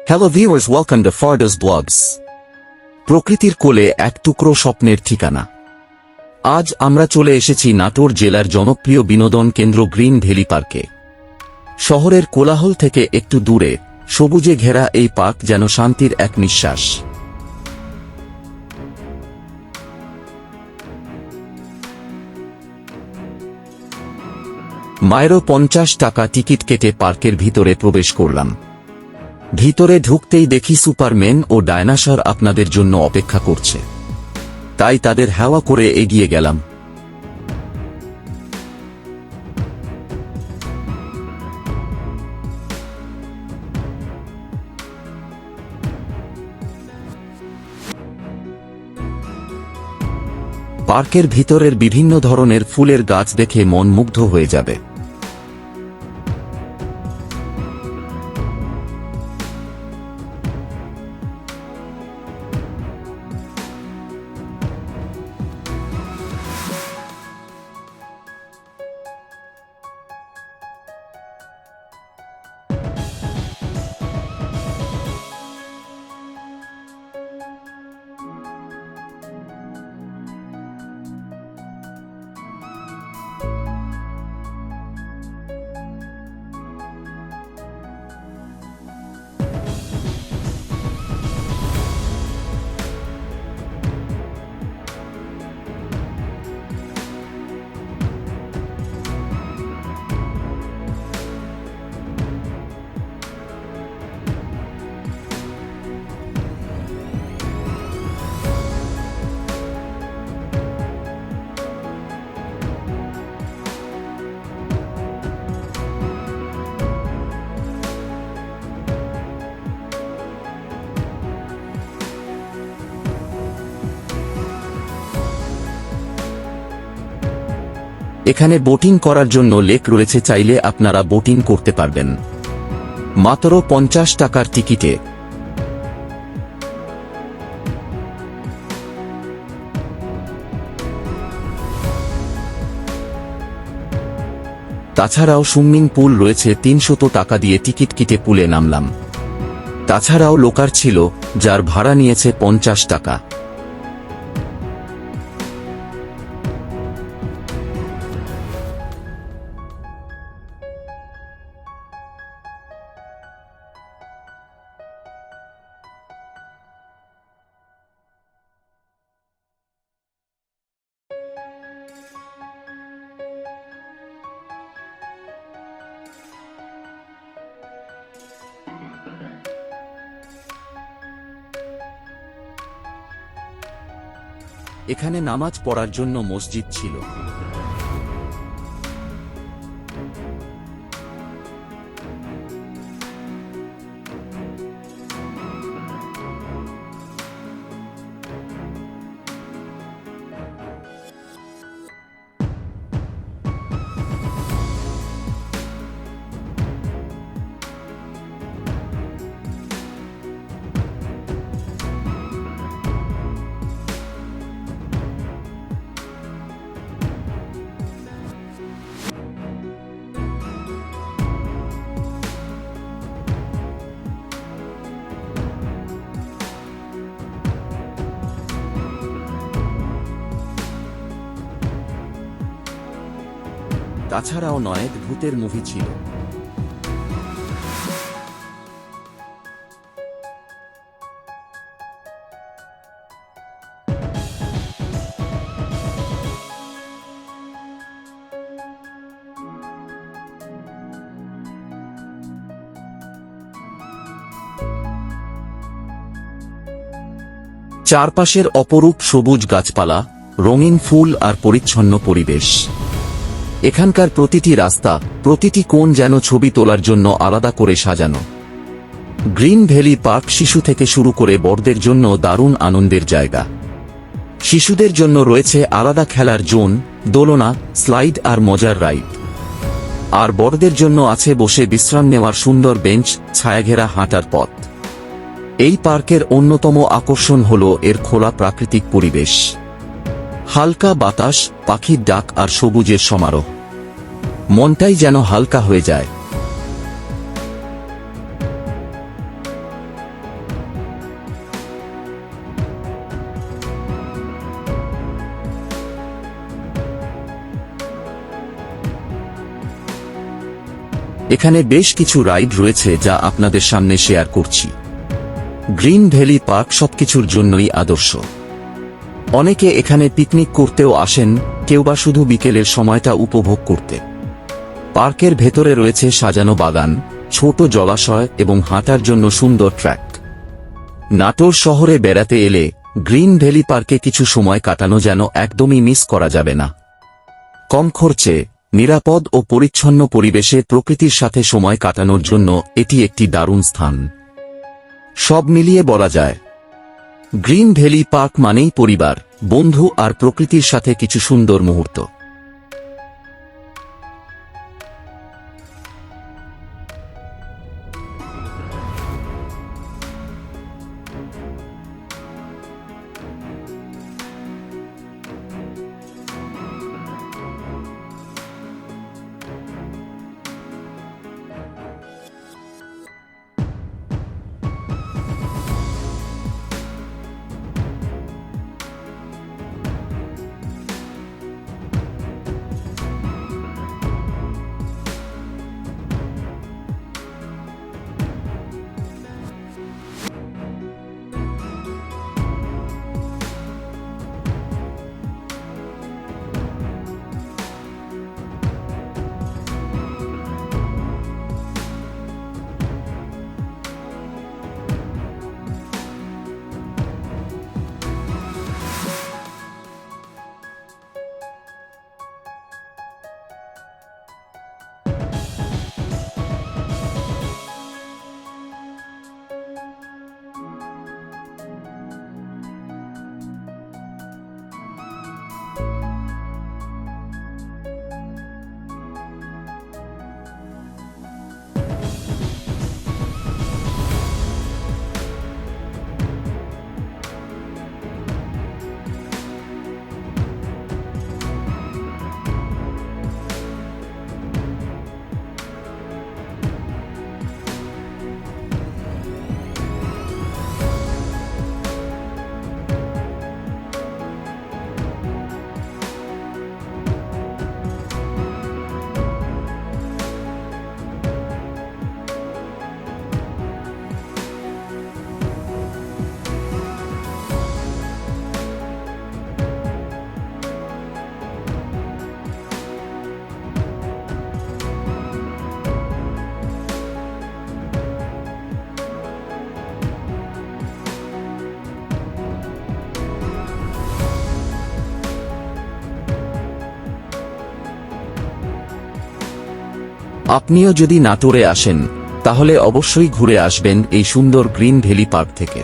Hello viewers, welcome to Fardous blogs. প্রকৃতির কোলে এক টুকরো স্বপ্নের ঠিকানা। আজ আমরা চলে এসেছি নাটোর জেলার জনপ্রিয় বিনোদন কেন্দ্র গ্রিন ভ্যালি পার্কে। শহরের কোলাহল থেকে একটু দূরে সবুজে ঘেরা এই পার্ক যেন শান্তির এক নিঃশ্বাস। মায়েরও 50 টাকা টিকিট কেটে পার্কের ভিতরে প্রবেশ করলাম। ভিতরে ঢুকতেই দেখি সুপারম্যান ও ডায়নোসর আপনাদের জন্য অপেক্ষা করছে, তাই তাদের হাওয়া করে এগিয়ে গেলাম। পার্কের ভিতরের বিভিন্ন ধরনের ফুলের গাছ দেখে মন মুগ্ধ হয়ে যাবে। এখানে বোটিং করার জন্য লেক রয়েছে, চাইলে আপনারা বোটিং করতে পারবেন মাত্র 50 টাকার টিকিটে। তাছাড়াও সুইমিং পুল রয়েছে, 300 টাকা দিয়ে টিকিট কেটে পুলে নামলাম। তাছাড়াও লোকার ছিল, যার ভাড়া নিয়েছে 50 টাকা। এখানে নামাজ পড়ার জন্য মসজিদ ছিল। তাছাড়াও নয়েক ভূতের মুভি ছিল। চারপাশের অপরূপ সবুজ গাছপালা, রঙিন ফুল আর পরিচ্ছন্ন পরিবেশ। এখানকার প্রতিটি রাস্তা, প্রতিটি কোণ যেন ছবি তোলার জন্য আলাদা করে সাজানো। গ্রিন ভ্যালি পার্ক শিশু থেকে শুরু করে বড়দের জন্য দারুণ আনন্দের জায়গা। শিশুদের জন্য রয়েছে আলাদা খেলার জোন, দোলনা, স্লাইড আর মজার রাইড। আর বড়দের জন্য আছে বসে বিশ্রাম নেওয়ার সুন্দর বেঞ্চ, ছায়াঘেরা হাঁটার পথ। এই পার্কের অন্যতম আকর্ষণ হল এর খোলা প্রাকৃতিক পরিবেশ। হালকা বাতাস, পাখির ডাক আর সবুজের সমারোহ, মনটাই যেন হালকা হয়ে যায়। এখানে বেশ কিছু রাইড রয়েছে যা আপনাদের সামনে শেয়ার করছি। গ্রিন ভ্যালি পার্ক সবকিছুর জন্যই আদর্শ। অনেকে এখানে পিকনিক করতেও আসেন, কেউ বা শুধু বিকেলের সময়টা উপভোগ করতে। পার্কের ভেতরে রয়েছে সাজানো বাগান, ছোট জলাশয় এবং হাঁটার জন্য সুন্দর ট্র্যাক। নাটোর শহরে বেড়াতে এলে গ্রিন ভ্যালি পার্কে কিছু সময় কাটানো যেন একদমই মিস করা যাবে না। কম খরচে, নিরাপদ ও পরিচ্ছন্ন পরিবেশে প্রকৃতির সাথে সময় কাটানোর জন্য এটি একটি দারুণ স্থান। সব মিলিয়ে বলা যায়, গ্রিন ভ্যালি পার্ক মানেই পরিবার, বন্ধু আর প্রকৃতির সাথে কিছু সুন্দর মুহূর্ত। আপনিও যদি নাটোরে আসেন, তাহলে অবশ্যই ঘুরে আসবেন এই সুন্দর গ্রিন ভ্যালি পার্ক থেকে।